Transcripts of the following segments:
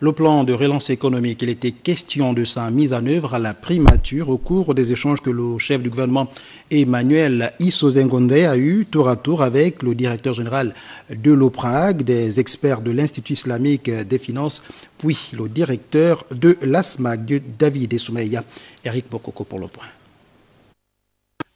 Le plan de relance économique, il était question de sa mise en œuvre à la primature au cours des échanges que le chef du gouvernement Emmanuel Isozengonde a eu tour à tour avec le directeur général de l'OPRAG, des experts de l'Institut islamique des finances, puis le directeur de l'ASMAG, David Essoumeya. Eric Bokoko pour le point.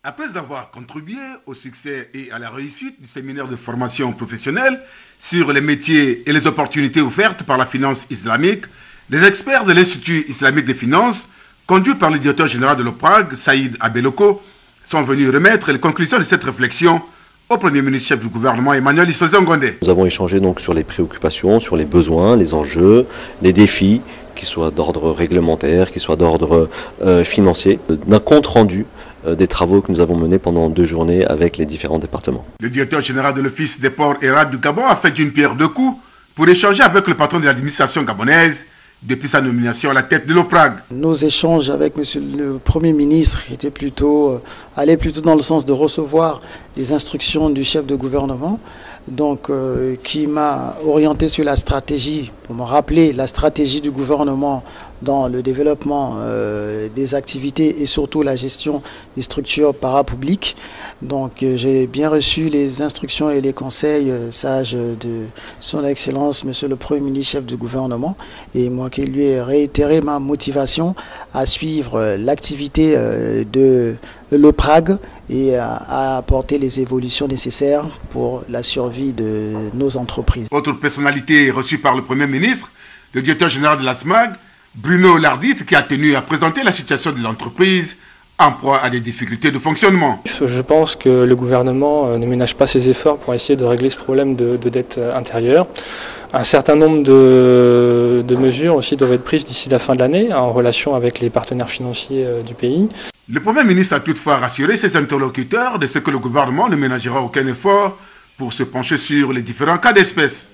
Après avoir contribué au succès et à la réussite du séminaire de formation professionnelle sur les métiers et les opportunités offertes par la finance islamique, les experts de l'Institut islamique des finances, conduits par le directeur général de l'OPRAG, Saïd Abeloko, sont venus remettre les conclusions de cette réflexion au Premier ministre chef du gouvernement Emmanuel Isozengonde. Nous avons échangé donc sur les préoccupations, sur les besoins, les enjeux, les défis, qu'ils soient d'ordre réglementaire, qu'ils soient d'ordre financier, d'un compte rendu des travaux que nous avons menés pendant 2 journées avec les différents départements. Le directeur général de l'Office des ports et rails du Gabon a fait d'une pierre deux coups pour échanger avec le patron de l'administration gabonaise depuis sa nomination à la tête de l'OPRAG. Nos échanges avec monsieur le Premier ministre allaient plutôt dans le sens de recevoir les instructions du chef de gouvernement, donc qui m'a orienté sur la stratégie, pour me rappeler la stratégie du gouvernement dans le développement des activités et surtout la gestion des structures parapubliques. Donc j'ai bien reçu les instructions et les conseils sages de son Excellence, Monsieur le Premier ministre chef du gouvernement, et moi qui lui ai réitéré ma motivation à suivre l'activité de l'OPRAG et à apporter les évolutions nécessaires pour la survie de nos entreprises. Autre personnalité reçue par le Premier ministre, le directeur général de l'ASMAG, Bruno Lardit, qui a tenu à présenter la situation de l'entreprise en proie à des difficultés de fonctionnement. Je pense que le gouvernement ne ménage pas ses efforts pour essayer de régler ce problème de dette intérieure. Un certain nombre de mesures aussi doivent être prises d'ici la fin de l'année en relation avec les partenaires financiers du pays. Le Premier ministre a toutefois rassuré ses interlocuteurs de ce que le gouvernement ne ménagera aucun effort pour se pencher sur les différents cas d'espèce.